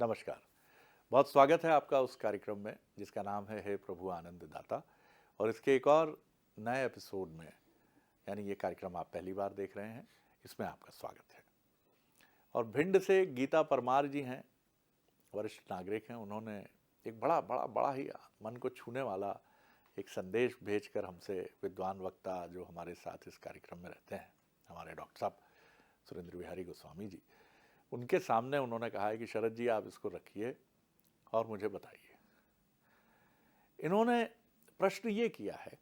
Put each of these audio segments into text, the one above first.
नमस्कार। बहुत स्वागत है आपका उस कार्यक्रम में जिसका नाम है हे प्रभु आनंद दाता। और इसके एक और नए एपिसोड में, यानी ये कार्यक्रम आप पहली बार देख रहे हैं, इसमें आपका स्वागत है। और भिंड से गीता परमार जी हैं, वरिष्ठ नागरिक हैं। उन्होंने एक बड़ा ही मन को छूने वाला एक संदेश भेजकर हमसे, विद्वान वक्ता जो हमारे साथ इस कार्यक्रम में रहते हैं, हमारे डॉक्टर साहब सुरेंद्र बिहारी गोस्वामी जी, उनके सामने उन्होंने कहा है कि शरद जी आप इसको रखिए और मुझे बताइए। इन्होंने प्रश्न ये किया है,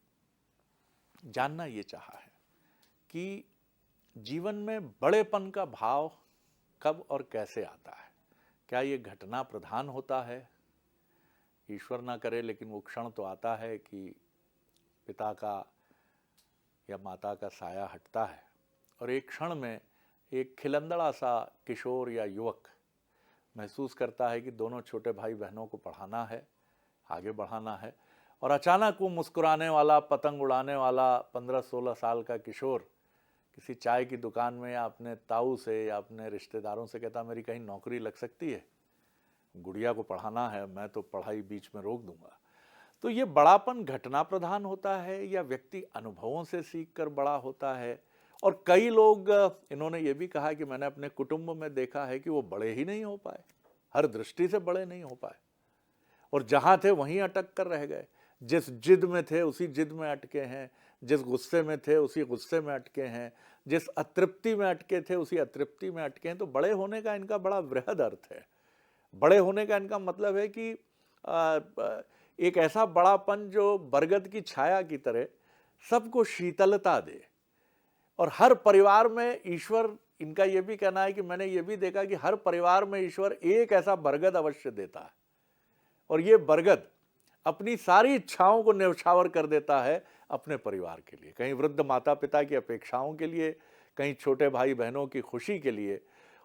जानना ये चाहा है कि जीवन में बड़ेपन का भाव कब और कैसे आता है। क्या ये घटना प्रधान होता है? ईश्वर ना करे लेकिन वो क्षण तो आता है कि पिता का या माता का साया हटता है और एक क्षण में एक खिलंदड़ा सा किशोर या युवक महसूस करता है कि दोनों छोटे भाई बहनों को पढ़ाना है, आगे बढ़ाना है, और अचानक वो मुस्कुराने वाला, पतंग उड़ाने वाला 15-16 साल का किशोर किसी चाय की दुकान में या अपने ताऊ से या अपने रिश्तेदारों से कहता मेरी कहीं नौकरी लग सकती है, गुड़िया को पढ़ाना है, मैं तो पढ़ाई बीच में रोक दूंगा। तो ये बड़ापन घटना प्रधान होता है या व्यक्ति अनुभवों से सीख कर बड़ा होता है? और कई लोग, इन्होंने ये भी कहा कि मैंने अपने कुटुंब में देखा है कि वो बड़े ही नहीं हो पाए, हर दृष्टि से बड़े नहीं हो पाए, और जहाँ थे वहीं अटक कर रह गए। जिस जिद में थे उसी जिद में अटके हैं, जिस गुस्से में थे उसी गुस्से में अटके हैं, जिस अतृप्ति में अटके थे उसी अतृप्ति में अटके हैं। तो बड़े होने का इनका बड़ा वृहद अर्थ है। बड़े होने का इनका मतलब है कि एक ऐसा बड़ापन जो बरगद की छाया की तरह सबको शीतलता दे। और हर परिवार में ईश्वर, इनका यह भी कहना है कि मैंने ये भी देखा कि हर परिवार में ईश्वर एक ऐसा बरगद अवश्य देता है, और ये बरगद अपनी सारी इच्छाओं को न्यौछावर कर देता है अपने परिवार के लिए, कहीं वृद्ध माता पिता की अपेक्षाओं के लिए, कहीं छोटे भाई बहनों की खुशी के लिए।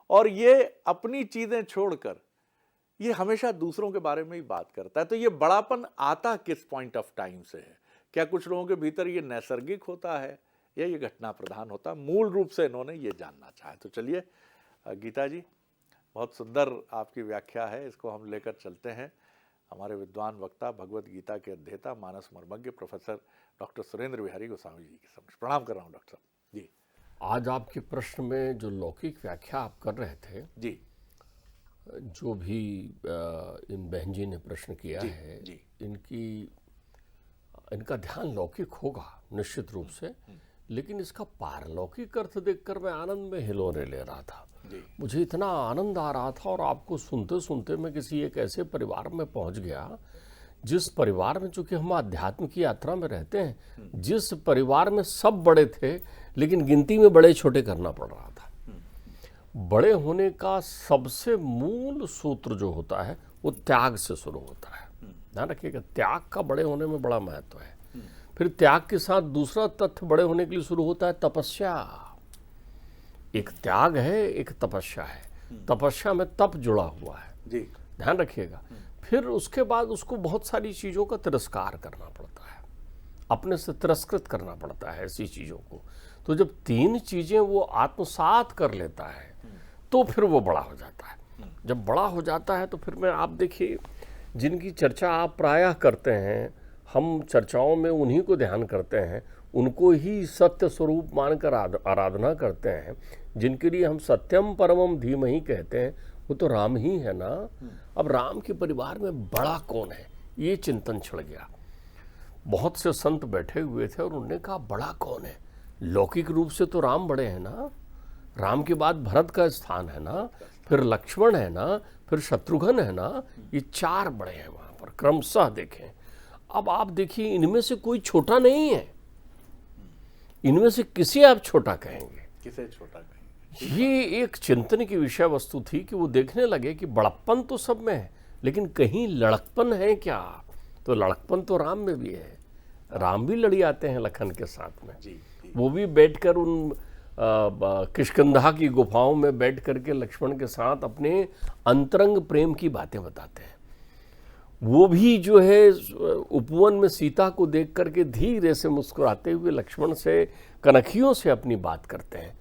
और ये अपनी चीजें छोड़कर ये हमेशा दूसरों के बारे में ही बात करता है। तो ये बड़ापन आता किस पॉइंट ऑफ टाइम से है? क्या कुछ लोगों के भीतर ये नैसर्गिक होता है या ये घटना प्रधान होता है? मूल रूप से इन्होंने ये जानना चाहा। तो चलिए गीता जी, बहुत सुंदर आपकी व्याख्या है, इसको हम लेकर चलते हैं हमारे विद्वान वक्ता, भगवत गीता के अध्येता, मानस मर्मज्ञ प्रोफेसर डॉक्टर सुरेंद्र बिहारी गोस्वामी जी के समक्ष। प्रणाम कर रहा हूँ डॉक्टर साहब जी। आज आपके प्रश्न में जो लौकिक व्याख्या आप कर रहे थे जी, जो भी इन बहन जी ने प्रश्न किया जी, है जी। इनका ध्यान लौकिक होगा निश्चित रूप से, लेकिन इसका पारलौकिक अर्थ देखकर मैं आनंद में हिलोरे ले रहा था। मुझे इतना आनंद आ रहा था और आपको सुनते सुनते मैं किसी एक ऐसे परिवार में पहुंच गया जिस परिवार में, चूंकि हम आध्यात्म की यात्रा में रहते हैं, जिस परिवार में सब बड़े थे लेकिन गिनती में बड़े छोटे करना पड़ रहा था। बड़े होने का सबसे मूल सूत्र जो होता है वो त्याग से शुरू होता है। ध्यान रखिएगा, त्याग का बड़े होने में बड़ा महत्व है। फिर त्याग के साथ दूसरा तथ्य बड़े होने के लिए शुरू होता है तपस्या। एक त्याग है, एक तपस्या है। तपस्या में तप जुड़ा हुआ है जी, ध्यान रखिएगा। फिर उसके बाद उसको बहुत सारी चीज़ों का तिरस्कार करना पड़ता है, अपने से तिरस्कृत करना पड़ता है ऐसी चीज़ों को। तो जब तीन चीज़ें वो आत्मसात कर लेता है तो फिर वो बड़ा हो जाता है। जब बड़ा हो जाता है तो फिर मैं, आप देखिए, जिनकी चर्चा आप प्रायः करते हैं, हम चर्चाओं में उन्हीं को ध्यान करते हैं, उनको ही सत्य स्वरूप मानकर आराधना करते हैं, जिनके लिए हम सत्यम परमम धीमहि कहते हैं, वो तो राम ही है ना। अब राम के परिवार में बड़ा कौन है, ये चिंतन छिड़ गया। बहुत से संत बैठे हुए थे और उन्होंने कहा बड़ा कौन है? लौकिक रूप से तो राम बड़े हैं ना, राम के बाद भरत का स्थान है ना, फिर लक्ष्मण है ना, फिर शत्रुघ्न है ना, ये चार बड़े हैं वहाँ पर क्रमशः देखें। अब आप देखिए, इनमें से कोई छोटा नहीं है, इनमें से किसे आप छोटा कहेंगे? किसे छोटा कहेंगे? ये एक चिंतन की विषय वस्तु थी कि वो देखने लगे कि बड़प्पन तो सब में है, लेकिन कहीं लड़कपन है क्या? तो लड़कपन तो राम में भी है। राम भी लड़ी आते हैं लखन के साथ में। जी, जी। वो भी बैठकर उन किष्किंधा की गुफाओं में बैठ करके लक्ष्मण के साथ अपने अंतरंग प्रेम की बातें बताते हैं। वो भी जो है उपवन में सीता को देख करके धीरे से मुस्कुराते हुए लक्ष्मण से, कनखियों से अपनी बात करते हैं।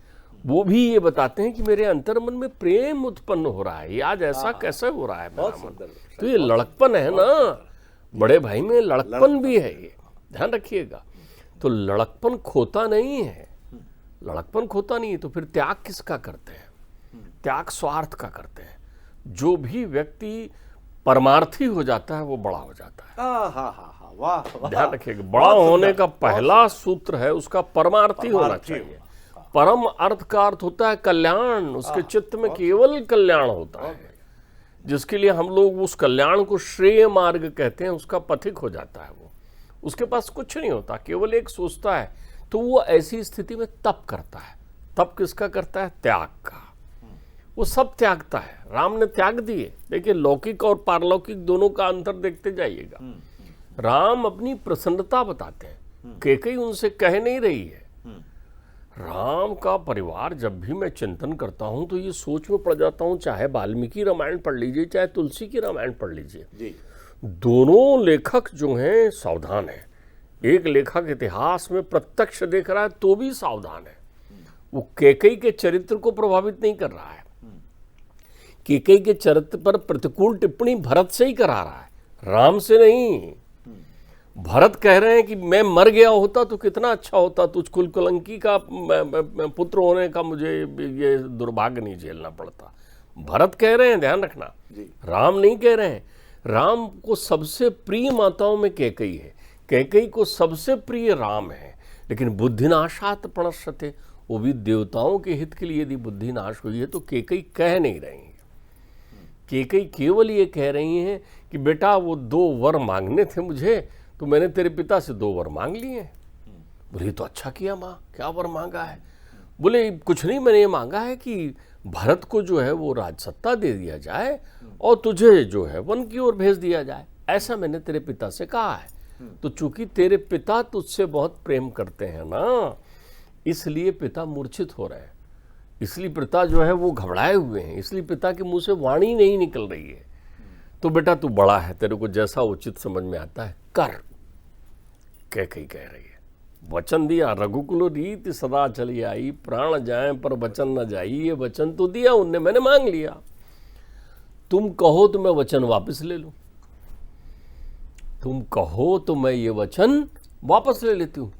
वो भी ये बताते हैं कि मेरे अंतर मन में प्रेम उत्पन्न हो रहा है। ये आज ऐसा कैसे हो रहा है मेरा बहुत मन? सुंदर। तो ये लड़कपन है ना, बड़े भाई में लड़कपन भी है, ये ध्यान रखिएगा। तो लड़कपन खोता नहीं है, लड़कपन खोता नहीं है। तो फिर त्याग किसका करते हैं? त्याग स्वार्थ का करते हैं। जो भी व्यक्ति परमार्थी हो जाता है वो बड़ा हो जाता है। हाँ, वाह वाह। ध्यान रखिएगा, बड़ा होने का पहला सूत्र है उसका परमार्थी होना चाहिए। परम अर्थ का अर्थ होता है कल्याण। उसके चित्त में केवल कल्याण होता है, जिसके लिए हम लोग उस कल्याण को श्रेय मार्ग कहते हैं। उसका पथिक हो जाता है वो, उसके पास कुछ नहीं होता, केवल एक सोचता है। तो वो ऐसी स्थिति में तप करता है। तप किसका करता है? त्याग का। वो सब त्यागता है। राम ने त्याग दिए। देखिए, लौकिक और पारलौकिक दोनों का अंतर देखते जाइएगा। राम अपनी प्रसन्नता बताते हैं, कैकेयी उनसे कह नहीं रही है। राम का परिवार, जब भी मैं चिंतन करता हूं तो ये सोच में पड़ जाता हूं, चाहे वाल्मीकि रामायण पढ़ लीजिए, चाहे तुलसी की रामायण पढ़ लीजिए, जी। दोनों लेखक जो हैं सावधान हैं। एक लेखक इतिहास में प्रत्यक्ष देख रहा है तो भी सावधान है। वो कैकेयी के चरित्र को प्रभावित नहीं कर रहा है। कैकेयी के चरित्र पर प्रतिकूल टिप्पणी भरत से ही करा रहा है, राम से नहीं। भरत कह रहे हैं कि मैं मर गया होता तो कितना अच्छा होता, तुझ कुलकलंकी का पुत्र होने का मुझे ये दुर्भाग्य नहीं झेलना पड़ता। भरत कह रहे हैं, ध्यान रखना, राम नहीं कह रहे हैं। राम को सबसे प्रिय माताओं में कैकेयी है, कैकेयी को सबसे प्रिय राम है। लेकिन बुद्धिनाशात प्रणश्यते, वो भी देवताओं के हित के लिए यदि बुद्धि नाश हुई है तो कैकेयी कह नहीं रही है। कैकेयी केवल ये कह रही हैं कि बेटा वो 2 वर मांगने थे मुझे, तो मैंने तेरे पिता से 2 वर मांग लिए। बोले तो अच्छा किया माँ, क्या वर मांगा है? बोले कुछ नहीं, मैंने ये मांगा है कि भरत को जो है वो राजसत्ता दे दिया जाए और तुझे जो है वन की ओर भेज दिया जाए, ऐसा मैंने तेरे पिता से कहा है। तो चूंकि तेरे पिता तुझसे बहुत प्रेम करते हैं ना, इसलिए पिता मूर्छित हो रहे हैं, इसलिए पिता जो है वो घबराए हुए हैं, इसलिए पिता के मुंह से वाणी नहीं निकल रही है। तो बेटा तू बड़ा है, तेरे को जैसा उचित समझ में आता है कर, कैकेयी कह रही है। वचन दिया, रघुकुल रीति सदा चली आई, प्राण जाए पर वचन न जाई। ये वचन तो दिया उनने, मैंने मांग लिया, तुम कहो तो मैं वचन वापस ले लूं, तुम कहो तो मैं ये वचन वापस ले लेती हूं।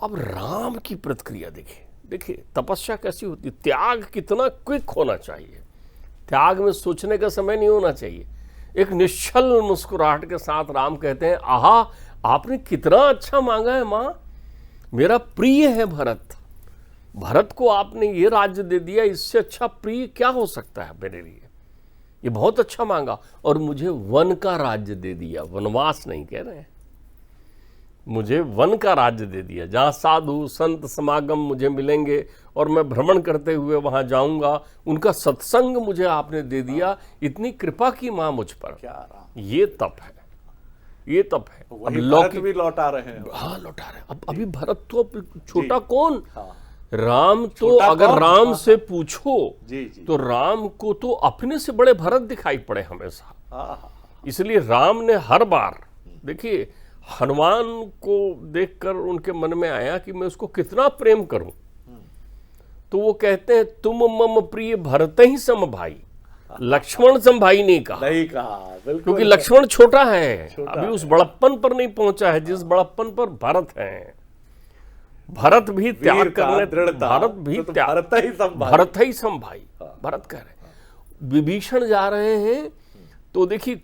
अब राम की प्रतिक्रिया देखिए, देखिए तपस्या कैसी होती है, त्याग कितना क्विक होना चाहिए। त्याग में सोचने का समय नहीं होना चाहिए। एक निश्चल मुस्कुराहट के साथ राम कहते हैं, आहा आपने कितना अच्छा मांगा है माँ, मेरा प्रिय है भरत, भरत को आपने ये राज्य दे दिया, इससे अच्छा प्रिय क्या हो सकता है मेरे लिए, ये बहुत अच्छा मांगा। और मुझे वन का राज्य दे दिया, वनवास नहीं कह रहे हैं, मुझे वन का राज्य दे दिया, जहाँ साधु संत समागम मुझे मिलेंगे और मैं भ्रमण करते हुए वहाँ जाऊंगा, उनका सत्संग मुझे आपने दे दिया। इतनी कृपा की माँ मुझ पर, ये तप है, ये तप है। अब भरत भी लौटा रहे हैं। हाँ लौटा रहे हैं। अब अभी भरत तो छोटा कौन, राम तो अगर राम से पूछो तो राम को तो अपने से बड़े भरत दिखाई पड़े हमेशा। इसलिए राम ने हर बार, देखिए हनुमान को देखकर उनके मन में आया कि मैं उसको कितना प्रेम करूं, तो वो कहते हैं तुम मम प्रिय भरत ही सम भाई, लक्ष्मण सम भाई नहीं कहा, क्योंकि लक्ष्मण छोटा है, अभी उस बड़प्पन पर नहीं पहुंचा है जिस बड़प्पन पर भरत है। भरत भी त्याग करने, भारत भी भरत ही सम भाई, भरत कह रहे। विभीषण जा रहे हैं तो देखिए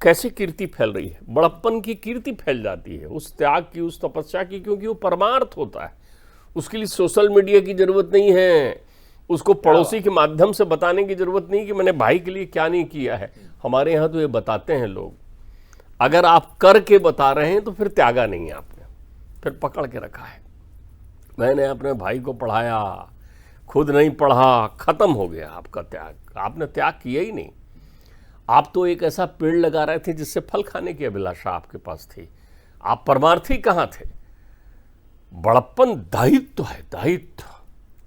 कैसे कीर्ति फैल रही है, बड़प्पन की कीर्ति फैल जाती है उस त्याग की, उस तपस्या की, क्योंकि वो परमार्थ होता है। उसके लिए सोशल मीडिया की जरूरत नहीं है, उसको पड़ोसी के माध्यम से बताने की जरूरत नहीं कि मैंने भाई के लिए क्या नहीं किया है। हमारे यहाँ तो ये बताते हैं लोग, अगर आप करके बता रहे हैं तो फिर त्यागा नहीं है आपने, फिर पकड़ के रखा है। मैंने अपने भाई को पढ़ाया, खुद नहीं पढ़ा, खत्म हो गया आपका त्याग, आपने त्याग किया ही नहीं। आप तो एक ऐसा पेड़ लगा रहे थे जिससे फल खाने की अभिलाषा आपके पास थी, आप परमार्थी कहाँ थे। बड़प्पन दायित्व है, दायित्व,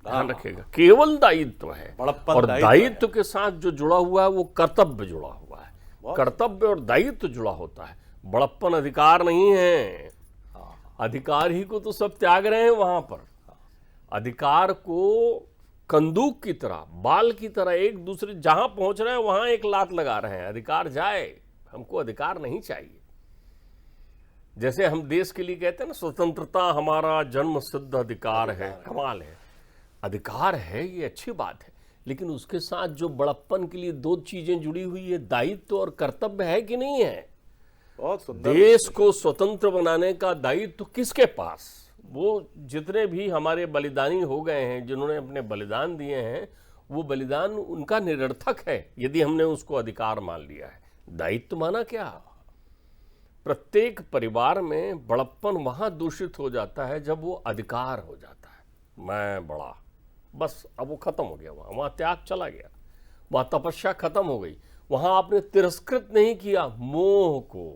ध्यान रखिएगा, केवल दायित्व है। और दायित्व के साथ जो जुड़ा हुआ है वो कर्तव्य जुड़ा हुआ है, कर्तव्य और दायित्व जुड़ा होता है। बड़प्पन अधिकार नहीं है, अधिकार ही को तो सब त्याग रहे हैं वहां पर। अधिकार को कंदूक की तरह, बाल की तरह एक दूसरे जहां पहुंच रहे हैं वहां एक लात लगा रहे हैं, अधिकार जाए, हमको अधिकार नहीं चाहिए। जैसे हम देश के लिए कहते हैं ना, स्वतंत्रता हमारा जन्म सिद्ध अधिकार है। कमाल है, अधिकार है, ये अच्छी बात है, लेकिन उसके साथ जो बड़प्पन के लिए दो चीजें जुड़ी हुई है, दायित्व और कर्तव्य है कि नहीं है? बहुत सुंदर। देश को स्वतंत्र बनाने का दायित्व किसके पास? वो जितने भी हमारे बलिदानी हो गए हैं, जिन्होंने अपने बलिदान दिए हैं, वो बलिदान उनका निरर्थक है यदि हमने उसको अधिकार मान लिया है। दायित्व माना क्या? प्रत्येक परिवार में बड़प्पन वहां दूषित हो जाता है जब वो अधिकार हो जाता है। मैं बड़ा, बस अब वो खत्म हो गया, वहां त्याग चला गया, वहां तपस्या खत्म हो गई। वहां आपने तिरस्कृत नहीं किया मोह को।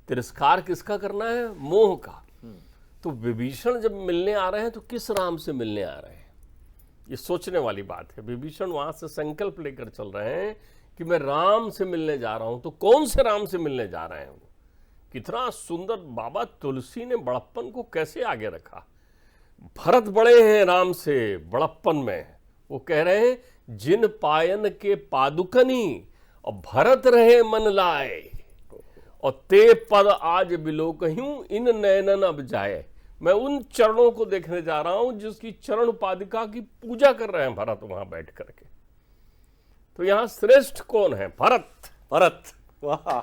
तिरस्कार किसका करना है? मोह का। तो विभीषण जब मिलने आ रहे हैं तो किस राम से मिलने आ रहे हैं? ये सोचने वाली बात है। विभीषण वहां से संकल्प लेकर चल रहे हैं कि मैं राम से मिलने जा रहा हूं। तो कौन से राम से मिलने जा रहे हैं वो? कितना सुंदर बाबा तुलसी ने बड़प्पन को कैसे आगे रखा। भरत बड़े हैं राम से बड़प्पन में। वो कह रहे हैं जिन पायन के पादुकनी और भरत रहे मन लाए, और ते पद आज बिलोकहूं इन नयनन अब जाए। मैं उन चरणों को देखने जा रहा हूं जिसकी चरण पादिका की पूजा कर रहे हैं भरत वहां बैठ करके। तो यहां श्रेष्ठ कौन है? भरत। भरत, वाह।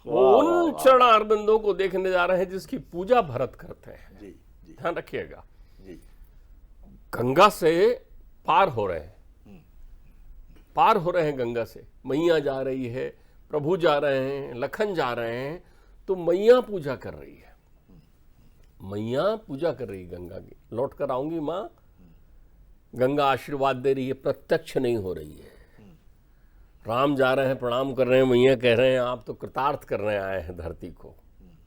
वो उन चरणारविंदों को देखने जा रहे हैं जिसकी पूजा भरत करते हैं। जी जी ध्यान रखिएगा। जी। गंगा से पार हो रहे हैं, पार हो रहे हैं गंगा से। मैया जा रही है, प्रभु जा रहे हैं, लखन जा रहे हैं, तो मैया पूजा कर रही है। मैया पूजा कर रही है गंगा की। लौट कर आऊंगी माँ, गंगा आशीर्वाद दे रही है, प्रत्यक्ष नहीं हो रही है। राम जा रहे हैं, प्रणाम कर रहे हैं, मैया कह रहे हैं आप तो कृतार्थ करने आए हैं धरती को।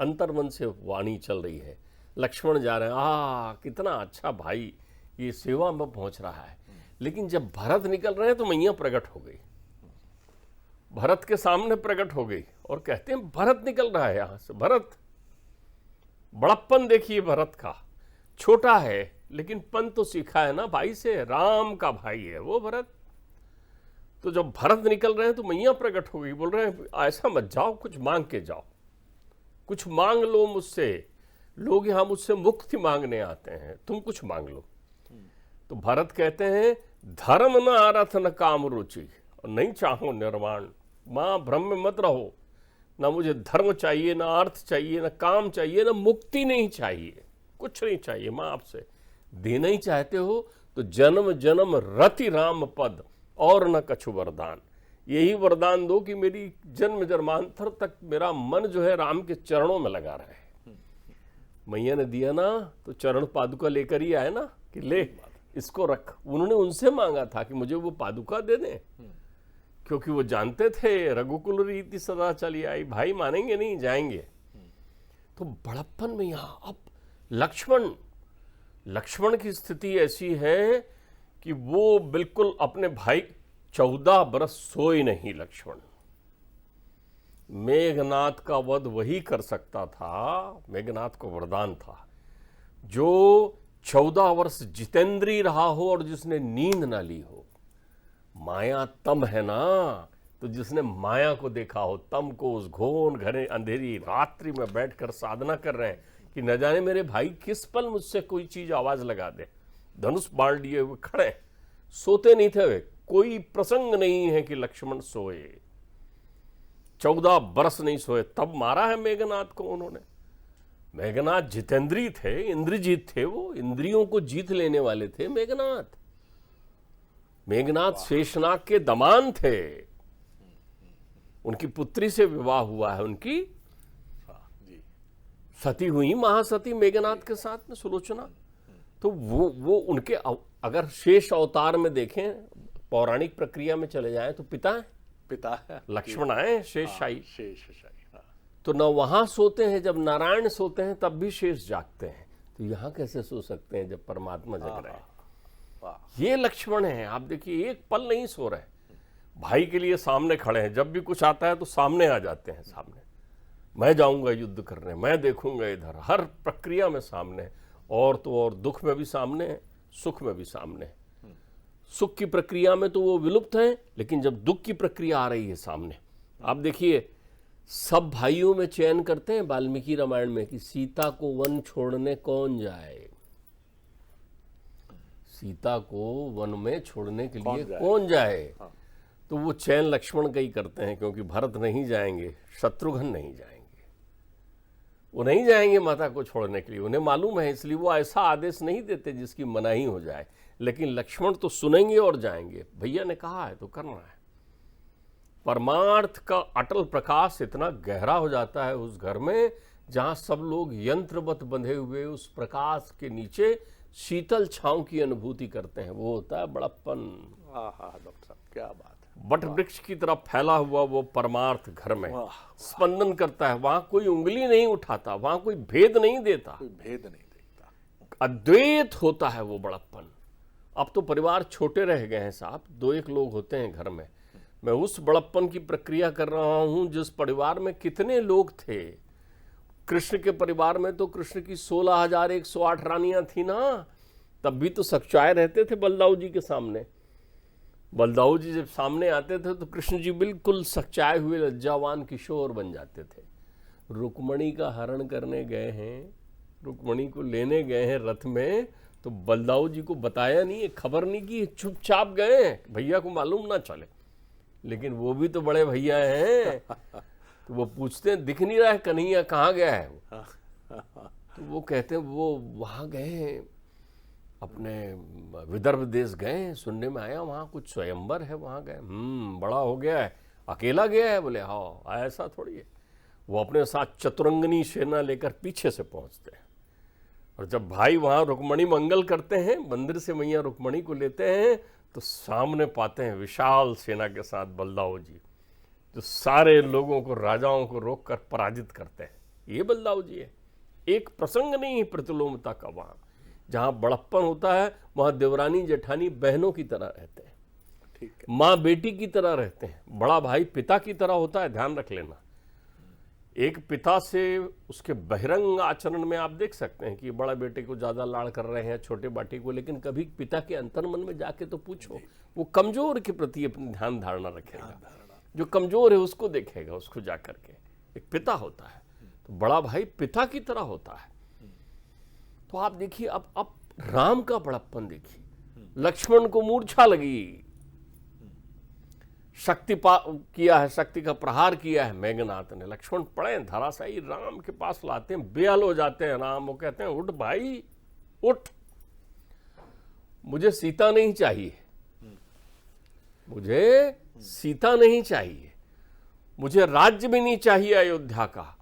अंतर्मन से वाणी चल रही है। लक्ष्मण जा रहे हैं, कितना अच्छा भाई, ये सेवा में पहुंच रहा है। लेकिन जब भरत निकल रहे हैं तो मैया प्रकट हो गई, भरत के सामने प्रकट हो गई और कहते हैं भरत निकल रहा है यहां से। भरत, बड़प्पन देखिए भरत का, छोटा है लेकिन पन तो सीखा है ना भाई से, राम का भाई है वो भरत। तो जब भरत निकल रहे हैं तो मैया प्रकट हो गई, बोल रहे हैं ऐसा मत जाओ, कुछ मांग के जाओ, कुछ मांग लो मुझसे। लोग यहां मुझसे मुक्ति मांगने आते हैं, तुम कुछ मांग लो। तो भरत कहते हैं धर्म न आरथ न काम रुचि, और नहीं चाहो निर्वाण। मां भ्रम में मत रहो, ना मुझे धर्म चाहिए, ना अर्थ चाहिए, ना काम चाहिए, ना मुक्ति नहीं चाहिए, कुछ नहीं चाहिए। मां आपसे देना ही चाहते हो तो जन्म जन्म रति राम पद और न कछु वरदान। यही वरदान दो कि मेरी जन्म जन्मांतर तक मेरा मन जो है राम के चरणों में लगा रहे। मैया ने दिया ना, तो चरण पादुका लेकर ही आए ना कि ले इसको रख। उन्होंने उनसे मांगा था कि मुझे वो पादुका दे दें, क्योंकि वो जानते थे रघुकुल रीति सदा चली आई, भाई मानेंगे नहीं, जाएंगे। तो बड़प्पन में यहां अब लक्ष्मण की स्थिति ऐसी है कि वो बिल्कुल अपने भाई, 14 बरस सोए नहीं लक्ष्मण। मेघनाथ का वध वही कर सकता था, मेघनाथ को वरदान था, जो 14 वर्ष जितेंद्री रहा हो और जिसने नींद ना ली हो। माया तम है ना, तो जिसने माया को देखा हो, तम को उस घोर घने अंधेरी रात्रि में बैठकर साधना कर रहे हैं कि न जाने मेरे भाई किस पल मुझसे कोई चीज आवाज लगा दे। धनुष बाण लिए हुए खड़े, सोते नहीं थे वे। कोई प्रसंग नहीं है कि लक्ष्मण सोए, 14 बरस नहीं सोए। तब मारा है मेघनाथ को उन्होंने। मेघनाथ जितेंद्री थे, इंद्रजीत थे, वो इंद्रियों को जीत लेने वाले थे मेघनाथ। मेघनाथ शेषनाग के दमान थे, उनकी पुत्री से विवाह हुआ है, उनकी सती हुई महासती मेघनाथ के साथ में सुलोचना। तो वो उनके अगर शेष अवतार में देखें, पौराणिक प्रक्रिया में चले जाएं तो पिता है लक्ष्मण आए शेषशाही। तो न वहां सोते हैं, जब नारायण सोते हैं तब भी शेष जागते हैं, तो यहां कैसे सो सकते हैं जब परमात्मा जग रहे हैं? ये लक्ष्मण है। आप देखिए एक पल नहीं सो रहे, भाई के लिए सामने खड़े हैं। जब भी कुछ आता है तो सामने आ जाते हैं, सामने मैं जाऊंगा युद्ध करने, मैं देखूंगा इधर, हर प्रक्रिया में सामने। और तो और दुख में भी सामने, सुख में भी सामने। सुख की प्रक्रिया में तो वो विलुप्त हैं, लेकिन जब दुख की प्रक्रिया आ रही है सामने, आप देखिए सब भाइयों में चयन करते हैं वाल्मीकि रामायण में कि सीता को वन छोड़ने कौन जाए, सीता को वन में छोड़ने के लिए कौन जाए। तो वो चयन लक्ष्मण का ही करते हैं, क्योंकि भरत नहीं जाएंगे, शत्रुघ्न नहीं जाएंगे, वो नहीं जाएंगे माता को छोड़ने के लिए, उन्हें मालूम है, इसलिए वो ऐसा आदेश नहीं देते जिसकी मनाही हो जाए। लेकिन लक्ष्मण तो सुनेंगे और जाएंगे, भैया ने कहा है तो करना है। परमार्थ का अटल प्रकाश इतना गहरा हो जाता है उस घर में, जहां सब लोग यंत्रवत बंधे हुए उस प्रकाश के नीचे शीतल छांव की अनुभूति करते हैं। वो होता है बड़प्पन। डॉक्टर साहब क्या बात है। वट वृक्ष की तरफ फैला हुआ वो परमार्थ घर में स्पंदन करता है, वहां कोई उंगली नहीं उठाता, वहां कोई भेद नहीं देता, कोई भेद नहीं देखता, अद्वैत होता है वो बड़प्पन। अब तो परिवार छोटे रह गए हैं साहब, 2-1 लोग होते हैं घर में। मैं उस बड़प्पन की प्रक्रिया कर रहा हूं जिस परिवार में कितने लोग थे। कृष्ण के परिवार में तो कृष्ण की 16,108 रानियां थी ना, तब भी तो सच्चाए रहते थे बलदाऊ जी के सामने। बलदाऊ जी जब सामने आते थे तो कृष्ण जी बिल्कुल सच्चाए हुए लज्जावान किशोर बन जाते थे। रुक्मणी का हरण करने गए हैं, रुक्मणी को लेने गए हैं रथ में, तो बलदाऊ जी को बताया नहीं, खबर नहीं की, चुपचाप गए, भैया को मालूम ना चले। लेकिन वो भी तो बड़े भैया हैं, तो वो पूछते हैं दिख नहीं रहा है कन्हैया, कहाँ गया है वो? तो वो कहते हैं वो वहाँ गए, अपने विदर्भ देश गए, सुनने में आया वहाँ कुछ स्वयंवर है, वहाँ गए। बड़ा हो गया है, अकेला गया है? बोले हाँ, ऐसा थोड़ी है। वो अपने साथ चतुरंगनी सेना लेकर पीछे से पहुँचते हैं, और जब भाई वहाँ रुक्मणी मंगल करते हैं, मंदिर से मैया रुक्मणी को लेते हैं, तो सामने पाते हैं विशाल सेना के साथ बलदाऊ जी, जो सारे लोगों को, राजाओं को रोककर पराजित करते हैं। ये बलदाऊ जी है। एक प्रसंग नहीं है प्रतिलोमता का। वहाँ जहाँ बड़प्पन होता है वहाँ देवरानी जेठानी बहनों की तरह रहते हैं, ठीक है, माँ बेटी की तरह रहते हैं, बड़ा भाई पिता की तरह होता है, ध्यान रख लेना। एक पिता से उसके बहिरंग आचरण में आप देख सकते हैं कि बड़ा बेटे को ज़्यादा लाड़ कर रहे हैं, छोटे बेटे को, लेकिन कभी पिता के अंतर्मन में जाके तो पूछो, वो कमजोर के प्रति अपनी ध्यान धारणा रखेगा, जो कमजोर है उसको देखेगा, उसको जा करके। एक पिता होता है, तो बड़ा भाई पिता की तरह होता है। तो आप देखिए, अब राम का बड़प्पन देखिए। लक्ष्मण को मूर्छा लगी, शक्ति किया है, शक्ति का प्रहार किया है मेघनाथ ने, लक्ष्मण पड़े धराशायी, राम के पास लाते हैं, बेहाल हो जाते हैं राम। वो कहते हैं उठ भाई उठ, मुझे सीता नहीं चाहिए, मुझे सीता नहीं चाहिए, मुझे राज्य भी नहीं चाहिए अयोध्या का,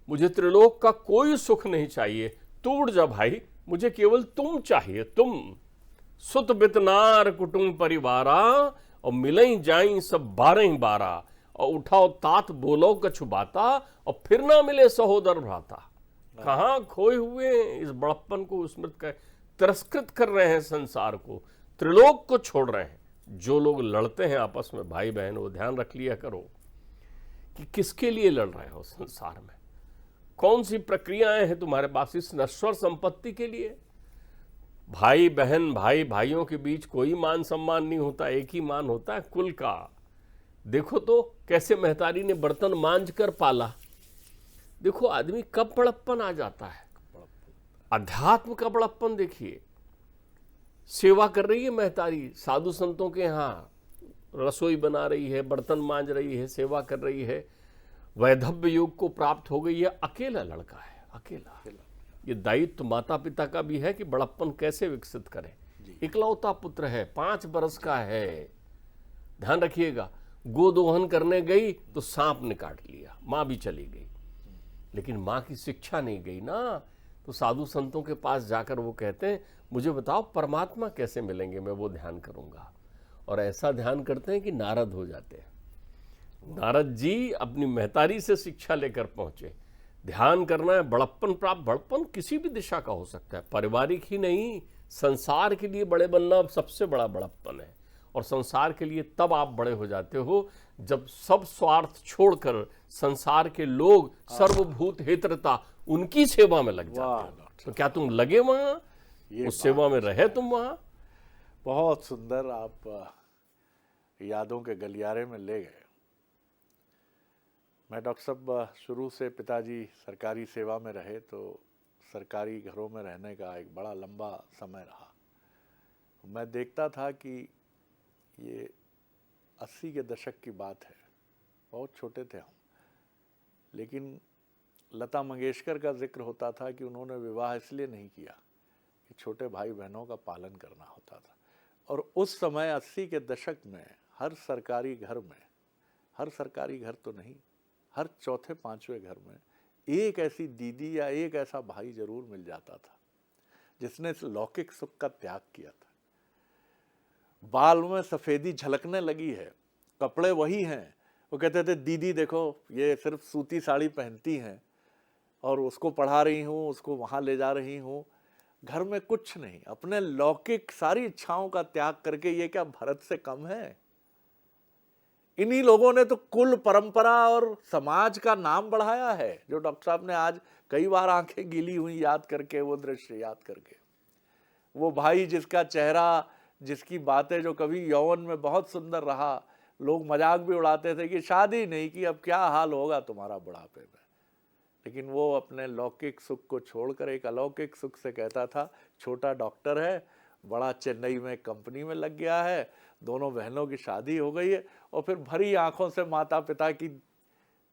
मुझे त्रिलोक का कोई सुख नहीं चाहिए, तू उठ जा भाई, मुझे केवल तुम चाहिए, तुम। सुत बितनार कुटुंब परिवारा, और मिलई जाई सब 12 और उठाओ तात बोलो कछु बाता, और फिर ना मिले सहोदर भ्राता। कहाँ खोए हुए इस बड़प्पन को स्मृत कर, तिरस्कृत कर रहे हैं संसार को, त्रिलोक को छोड़ रहे हैं। जो लोग लड़ते हैं आपस में भाई बहन, वो ध्यान रख लिया करो कि किसके लिए लड़ रहे हो संसार में, कौन सी प्रक्रियाएं हैं तुम्हारे पास इस नश्वर संपत्ति के लिए। भाई बहन, भाई भाइयों के बीच कोई मान सम्मान नहीं होता, एक ही मान होता है कुल का। देखो तो कैसे महतारी ने बर्तन मांझ कर पाला। देखो आदमी कब बड़प्पन आ जाता है, अध्यात्म का बड़प्पन देखिए। सेवा कर रही है महतारी, साधु संतों के यहाँ रसोई बना रही है, बर्तन मांझ रही है, सेवा कर रही है, वैधव्य योग को प्राप्त हो गई है, अकेला लड़का है, अकेला। ये दायित्व माता पिता का भी है कि बड़प्पन कैसे विकसित करें। इकलौता पुत्र है, 5 बरस का है, ध्यान रखिएगा। गोदोहन करने गई तो सांप ने काट लिया, माँ भी चली गई, लेकिन माँ की शिक्षा नहीं गई ना। तो साधु संतों के पास जाकर वो कहते हैं मुझे बताओ परमात्मा कैसे मिलेंगे, मैं वो ध्यान करूंगा। और ऐसा ध्यान करते हैं कि नारद हो जाते हैं। नारद जी अपनी महतारी से शिक्षा लेकर पहुंचे। ध्यान करना है, बड़प्पन प्राप्त। बड़प्पन किसी भी दिशा का हो सकता है, पारिवारिक ही नहीं, संसार के लिए बड़े बनना सबसे बड़ा बड़प्पन है। और संसार के लिए तब आप बड़े हो जाते हो जब सब स्वार्थ छोड़कर संसार के लोग, सर्वभूत हितरता, उनकी सेवा में लग जाते हो। तो क्या तुम लगे वहां, उस सेवा में रहे तुम वहां? बहुत सुंदर, आप यादों के गलियारे में ले गए। मैं डॉक्टर साहब, शुरू से पिताजी सरकारी सेवा में रहे, तो सरकारी घरों में रहने का एक बड़ा लंबा समय रहा। मैं देखता था कि ये 80 के दशक की बात है, बहुत छोटे थे हम, लेकिन लता मंगेशकर का जिक्र होता था कि उन्होंने विवाह इसलिए नहीं किया कि छोटे भाई बहनों का पालन करना होता था। और उस समय 80 के दशक में हर सरकारी घर में, हर सरकारी घर तो नहीं, हर चौथे पांचवें घर में एक ऐसी दीदी या एक ऐसा भाई जरूर मिल जाता था जिसने इस लौकिक सुख का त्याग किया था। बाल में सफेदी झलकने लगी है, कपड़े वही हैं, वो कहते थे दीदी देखो ये सिर्फ सूती साड़ी पहनती हैं और उसको पढ़ा रही हूँ, उसको वहाँ ले जा रही हूँ, घर में कुछ नहीं, अपने लौकिक सारी इच्छाओं का त्याग करके। ये क्या भरत से कम है? इन्हीं लोगों ने तो कुल, परंपरा और समाज का नाम बढ़ाया है, जो डॉक्टर साहब ने आज कई बार आंखें गीली हुई याद करके, वो दृश्य याद करके। वो भाई जिसका चेहरा, जिसकी बातें जो कभी यौवन में बहुत सुंदर रहा, लोग मजाक भी उड़ाते थे कि शादी नहीं की, अब क्या हाल होगा तुम्हारा बुढ़ापे में। लेकिन वो अपने लौकिक सुख को छोड़कर एक अलौकिक सुख से कहता था, छोटा डॉक्टर है, बड़ा चेन्नई में कंपनी में लग गया है, दोनों बहनों की शादी हो गई है, और फिर भरी आंखों से माता पिता की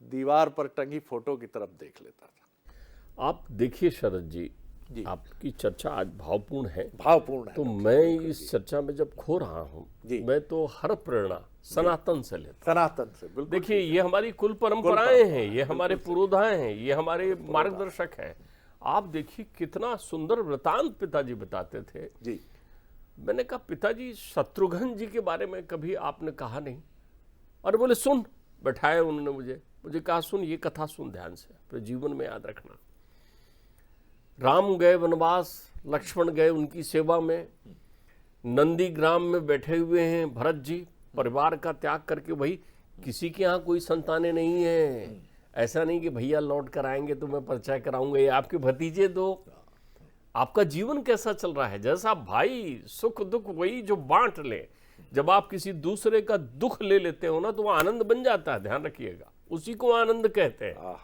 दीवार पर टंगी फोटो की तरफ देख लेता था। आप देखिए शरद जी, जी, आपकी चर्चा आज भावपूर्ण है। भावपूर्ण है। तो मैं इस चर्चा में जब खो रहा हूँ, मैं तो हर प्रेरणा सनातन से लेता हूँ। सनातन से, बिल्कुल। देखिए, ये हमारी कुल परंपराएं हैं, ये हमारे पुरोधाएं हैं, ये हमारे मार्गदर्शक हैं। आप देखिए कितना सुंदर वृतांत पिताजी बताते थे। जी, मैंने कहा पिताजी शत्रुघ्न जी के बारे में कभी आपने कहा नहीं। और बोले सुन, बैठाए उन्होंने मुझे कहा सुन, ये कथा सुन ध्यान से, अपने जीवन में याद रखना। राम गए वनवास, लक्ष्मण गए उनकी सेवा में, नंदी ग्राम में बैठे हुए हैं भरत जी, परिवार का त्याग करके। वही, किसी के यहाँ कोई संतानें नहीं है, ऐसा नहीं कि भैया लौट कर आएंगे तो मैं परिचय कराऊंगा, ये आपके भतीजे दो। आपका जीवन कैसा चल रहा है? जैसा भाई सुख दुख वही जो बांट ले। जब आप किसी दूसरे का दुख ले लेते हो ना, तो वो आनंद बन जाता है, ध्यान रखिएगा, उसी को आनंद कहते हैं।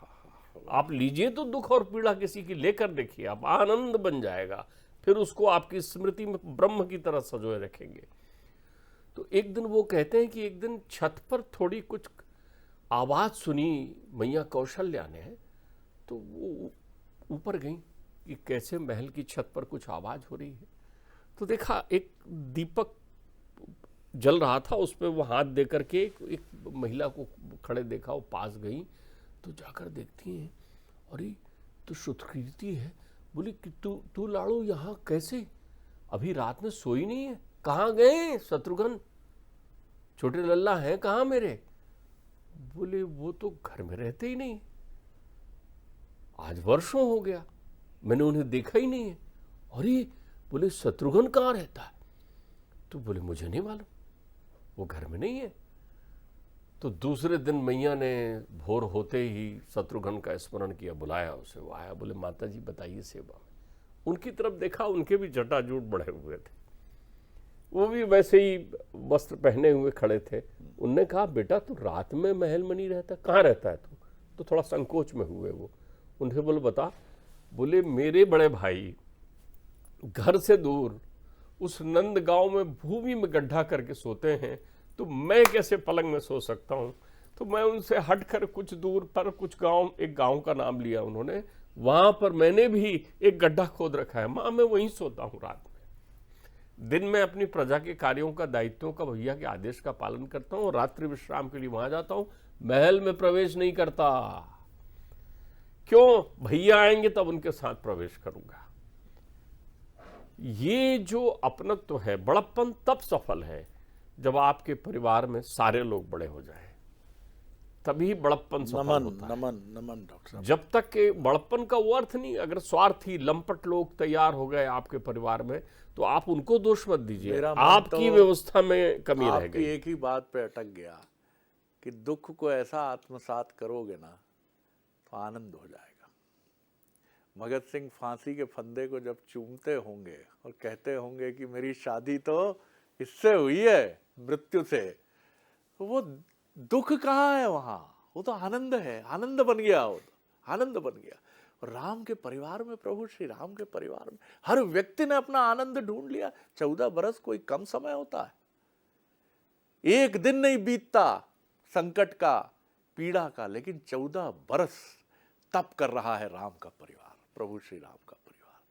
आप लीजिए तो दुख और पीड़ा किसी की लेकर देखिए, आप आनंद बन जाएगा, फिर उसको आपकी स्मृति में ब्रह्म की तरह संजोए रखेंगे। तो एक दिन वो कहते हैं कि एक दिन छत पर थोड़ी कुछ आवाज सुनी मैया कौशल्या ने, तो वो ऊपर गई कि कैसे महल की छत पर कुछ आवाज हो रही है। तो देखा एक दीपक जल रहा था, उस पर वो हाथ दे करके एक महिला को खड़े देखा, वो पास गई तो जाकर देखती हैं, अरे तो श्रुतकीर्ति है। बोली कि तू लाड़ू यहाँ कैसे? अभी रात में सोई नहीं है? कहाँ गए शत्रुघ्न? छोटे लल्ला हैं कहाँ मेरे? बोले वो तो घर में रहते ही नहीं, आज वर्षों हो गया, मैंने उन्हें देखा ही नहीं है। अरे बोले शत्रुघ्न कहाँ रहता है? तो बोले मुझे नहीं मालूम, वो घर में नहीं है। तो दूसरे दिन मैया ने भोर होते ही शत्रुघ्न का स्मरण किया, बुलाया उसे, वो आया। बोले माता जी बताइए सेवा में। उनकी तरफ देखा, उनके भी जटाजूट बढ़े हुए थे, वो भी वैसे ही वस्त्र पहने हुए खड़े थे। उनने कहा बेटा तू रात में महल में नहीं रहता, कहाँ रहता है तू? तो थोड़ा संकोच में हुए वो। उनसे बोले बता। बोले मेरे बड़े भाई घर से दूर उस नंद गांव में भूमि में गड्ढा करके सोते हैं, तो मैं कैसे पलंग में सो सकता हूँ? तो मैं उनसे हटकर कुछ दूर पर कुछ गांव, एक गांव का नाम लिया उन्होंने, वहां पर मैंने भी एक गड्ढा खोद रखा है, माँ मैं वहीं सोता हूँ रात में। दिन में अपनी प्रजा के कार्यों का, दायित्वों का, भैया के आदेश का पालन करता हूँ, रात्रि विश्राम के लिए वहां जाता हूँ, महल में प्रवेश नहीं करता। क्यों? भैया आएंगे तब उनके साथ प्रवेश करूंगा। ये जो अपनत्व है, बड़प्पन तब सफल है जब आपके परिवार में सारे लोग बड़े हो जाएं, तभी बड़प्पन सफल होता है। नमन डॉक्टर साहब। जब तक के बड़प्पन का वो अर्थ नहीं, अगर स्वार्थी लंपट लोग तैयार हो गए आपके परिवार में, तो आप उनको दोष मत दीजिए, आपकी व्यवस्था में कमी रह गई। एक ही बात पे अटक गया कि दुख को ऐसा आत्मसात करोगे ना तो आनंद हो जाएगा। भगत सिंह फांसी के फंदे को जब चूमते होंगे और कहते होंगे कि मेरी शादी तो इससे हुई है, मृत्यु से। तो वो दुख कहाँ है वहां? वो तो आनंद है, आनंद बन गया, वो तो आनंद बन गया। और राम के परिवार में, प्रभु श्री राम के परिवार में हर व्यक्ति ने अपना आनंद ढूंढ लिया। 14 बरस कोई कम समय होता है? एक दिन नहीं बीतता संकट का, पीड़ा का, लेकिन 14 बरस तप कर रहा है राम का परिवार, प्रभु श्री राम का परिवार।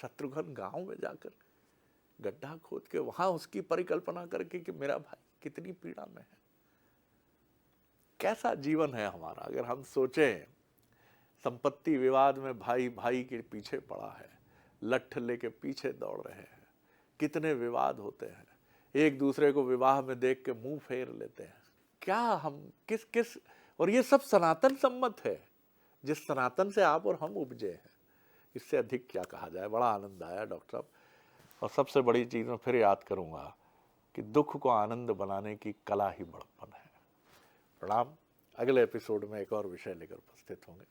शत्रुघ्न गांव में जाकर गड्ढा खोद के वहां उसकी परिकल्पना करके कि मेरा भाई कितनी पीड़ा में है। कैसा जीवन है हमारा? अगर हम सोचें, संपत्ति विवाद में भाई भाई के पीछे पड़ा है, लठ लेके पीछे दौड़ रहे हैं, कितने विवाद होते हैं, एक दूसरे को विवाह में देख के मुंह फेर लेते हैं। क्या हम किस किस, और ये सब सनातन सम्मत है, जिस सनातन से आप और हम उपजे हैं। इससे अधिक क्या कहा जाए। बड़ा आनंद आया डॉक्टर साहब। और सबसे बड़ी चीज मैं फिर याद करूंगा कि दुख को आनंद बनाने की कला ही बड़प्पन है। प्रणाम। अगले एपिसोड में एक और विषय लेकर उपस्थित होंगे।